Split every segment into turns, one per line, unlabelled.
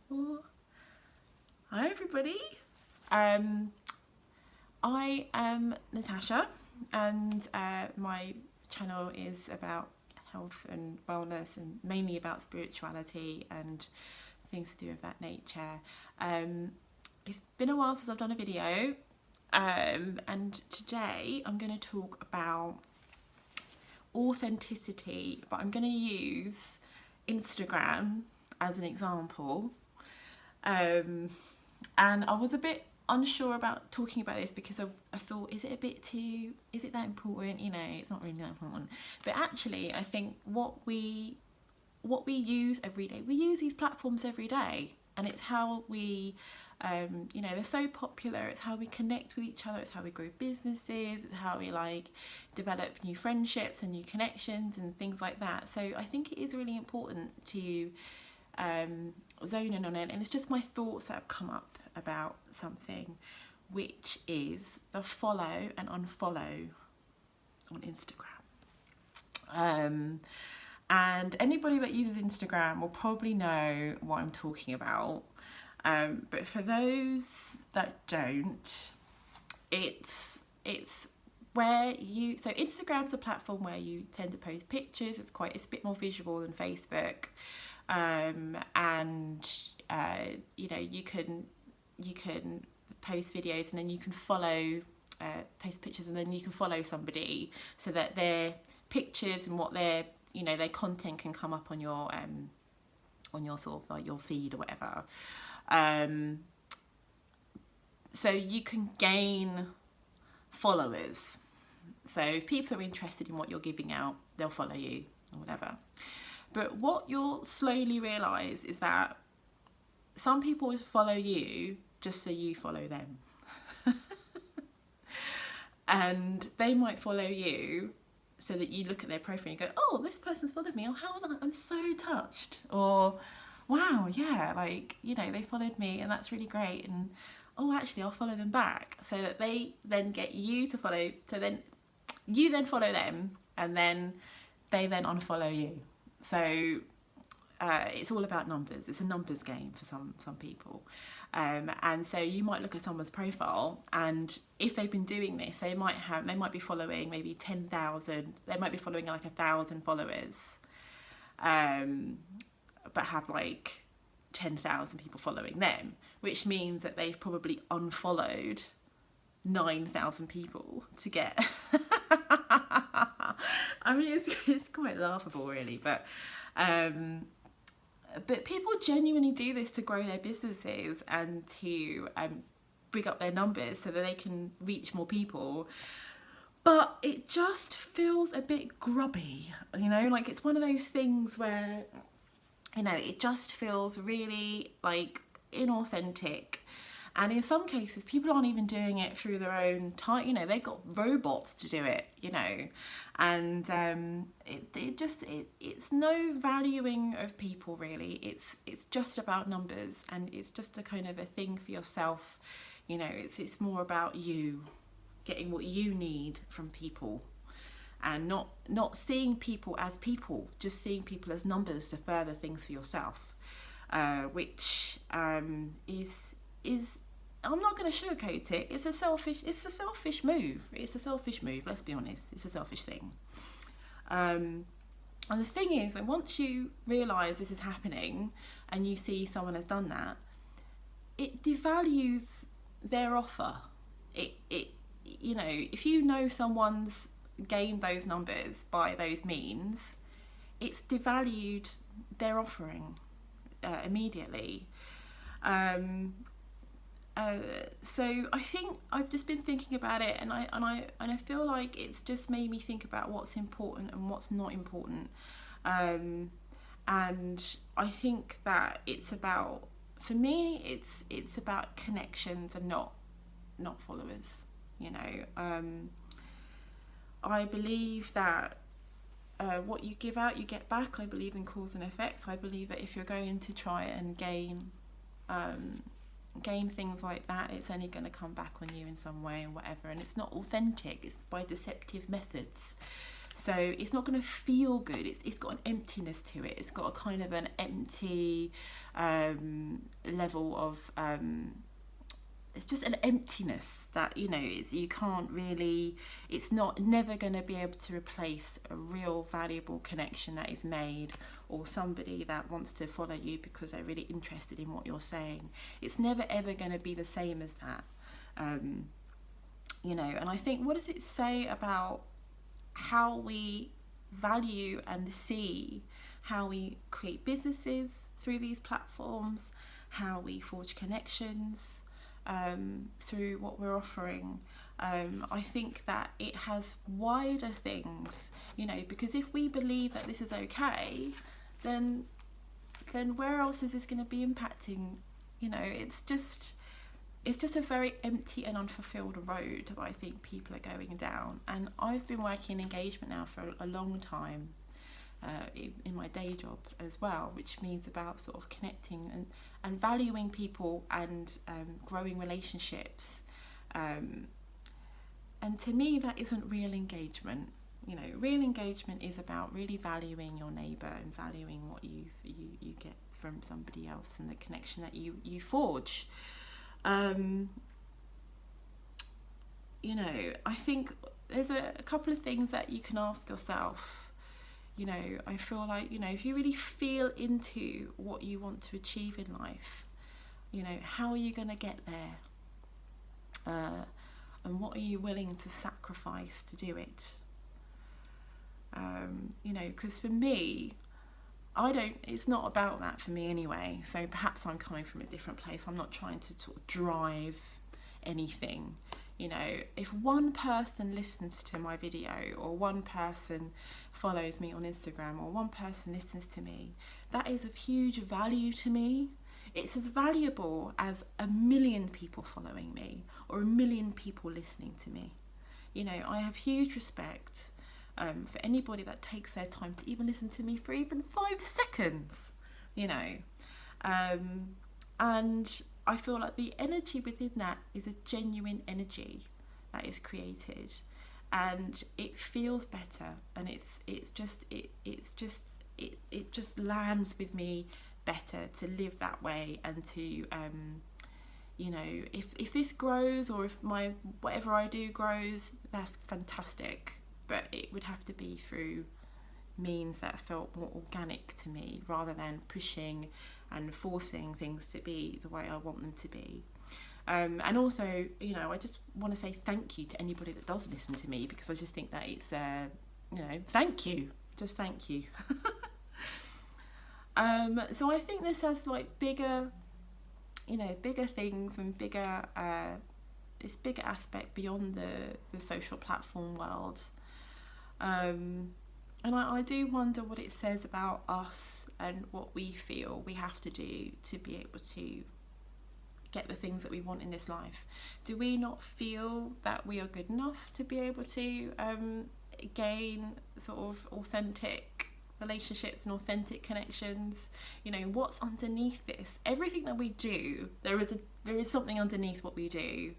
Hi everybody. I am Natasha, and my channel is about health and wellness, and mainly about spirituality and things to do with that nature. It's been a while since I've done a video, and today I'm going to talk about authenticity, but I'm going to use Instagram as an example. And I was a bit unsure about talking about this because I thought, is it that important? You know, it's not really that important. But actually, I think what we use every day, we use these platforms every day, and it's how we, they're so popular. It's how we connect with each other. It's how we grow businesses. It's how we develop new friendships and new connections and things like that. So I think it is really important to zone in on it, and it's just my thoughts that have come up about something, which is the follow and unfollow on Instagram. And anybody that uses Instagram will probably know what I'm talking about, but for those that don't, it's where so Instagram's a platform where you tend to post pictures. It's a bit more visual than Facebook. You can post videos, and then you can follow, post pictures, and then you can follow somebody so that their pictures and what their content can come up on your sort of your feed or whatever. So you can gain followers. So if people are interested in what you're giving out, they'll follow you or whatever. But what you'll slowly realise is that some people follow you just so you follow them. And they might follow you so that you look at their profile and you go, oh, this person's followed me. Oh, I'm so touched. Or, wow, yeah, they followed me and that's really great. And, oh, actually, I'll follow them back. So that they then get you to follow. So then you then follow them, and then they then unfollow you. So it's all about numbers. It's a numbers game for some people. And so you might look at someone's profile, and if they've been doing this, they might be following maybe 10,000. They might be following 1,000 followers, but have 10,000 people following them, which means that they've probably unfollowed 9,000 people to get. I mean, it's quite laughable, really, but people genuinely do this to grow their businesses and to bring up their numbers so that they can reach more people. But it just feels a bit grubby, it's one of those things where, it just feels really inauthentic. And in some cases, people aren't even doing it through their own time. They've got robots to do it, and it's no valuing of people, really. It's just about numbers, and it's just a kind of a thing for yourself. It's more about you getting what you need from people, and not seeing people as people, just seeing people as numbers to further things for yourself, which is I'm not going to sugarcoat it. It's a selfish move. It's a selfish move. Let's be honest. It's a selfish thing. And the thing is, that once you realise this is happening, and you see someone has done that, it devalues their offer. If you know someone's gained those numbers by those means, it's devalued their offering immediately. So I think I've just been thinking about it, and I feel like it's just made me think about what's important and what's not important. And I think that it's about, for me, it's about connections and not followers. I believe that what you give out, you get back. I believe in cause and effect. I believe that if you're going to try and gain things like that, it's only going to come back on you in some way and whatever, and it's not authentic. It's by deceptive methods. So it's not going to feel good. It's got an emptiness to it. It's got a kind of an empty level of it's just an emptiness that, you know, you can't really, it's never going to be able to replace a real valuable connection that is made, or somebody that wants to follow you because they're really interested in what you're saying. It's never ever going to be the same as that. You know, and I think, what does it say about how we value and see how we create businesses through these platforms, how we forge connections through what we're offering? I think that it has wider things, you know, because if we believe that this is okay, then where else is this going to be impacting? You know, it's just a very empty and unfulfilled road that I think people are going down. And I've been working in engagement now for a long time, in my day job as well, which means about sort of connecting and valuing people and growing relationships. And to me, that isn't real engagement. You know, real engagement is about really valuing your neighbour and valuing what you get from somebody else and the connection that you forge. You know, I think there's a couple of things that you can ask yourself. You know, I feel like, you know, if you really feel into what you want to achieve in life, you know, how are you going to get there? And what are you willing to sacrifice to do it? You know, because for me, it's not about that for me anyway. So perhaps I'm coming from a different place. I'm not trying to sort of drive anything. You know, if one person listens to my video, or one person follows me on Instagram, or one person listens to me, that is of huge value to me. It's as valuable as 1 million people following me, or 1 million people listening to me. You know, I have huge respect for anybody that takes their time to even listen to me for even 5 seconds, you know. And I feel like the energy within that is a genuine energy that is created, and it feels better, and it just lands with me better to live that way, and to you know, if this grows, or if my whatever I do grows, that's fantastic, but it would have to be through means that felt more organic to me, rather than pushing and forcing things to be the way I want them to be. And also, you know, I just want to say thank you to anybody that does listen to me, because I just think that it's, you know, thank you, just thank you. So I think this has like bigger things and bigger, this bigger aspect beyond the social platform world. And I do wonder what it says about us and what we feel we have to do to be able to get the things that we want in this life. Do we not feel that we are good enough to be able to gain sort of authentic relationships and authentic connections? You know, what's underneath this? Everything that we do, there is something underneath what we do.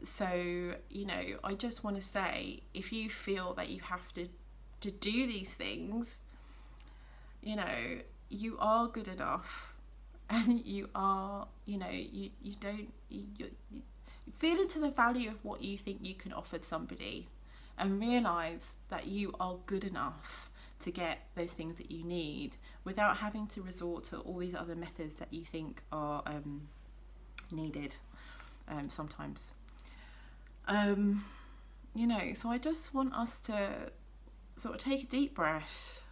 So, you know, I just want to say, if you feel that you have to do these things, you know, you are good enough, and you are, you know, you feel into the value of what you think you can offer somebody, and realise that you are good enough to get those things that you need, without having to resort to all these other methods that you think are needed sometimes. You know, so I just want us to sort of take a deep breath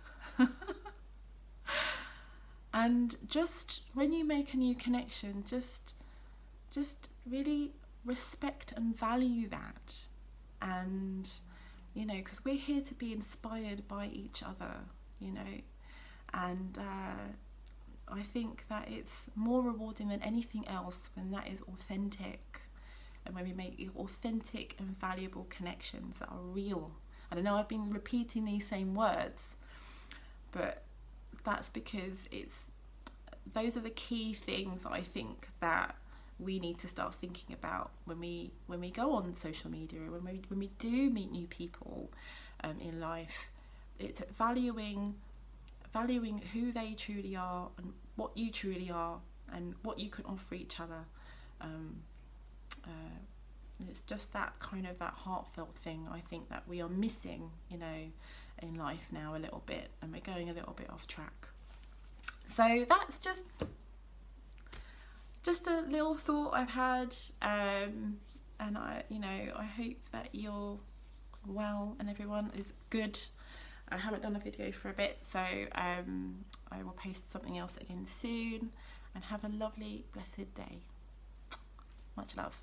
and just, when you make a new connection, just really respect and value that. And, you know, because we're here to be inspired by each other, you know, and I think that it's more rewarding than anything else when that is authentic, and when we make authentic and valuable connections that are real. And I know I've been repeating these same words, but that's because those are the key things that I think that we need to start thinking about when we go on social media, when we do meet new people in life. It's valuing who they truly are and what you truly are and what you can offer each other. It's just that kind of that heartfelt thing I think that we are missing, you know, in life now a little bit, and we're going a little bit off track. So that's just a little thought I've had, and I hope that you're well and everyone is good. I haven't done a video for a bit, so I will post something else again soon, and have a lovely, blessed day. Much love.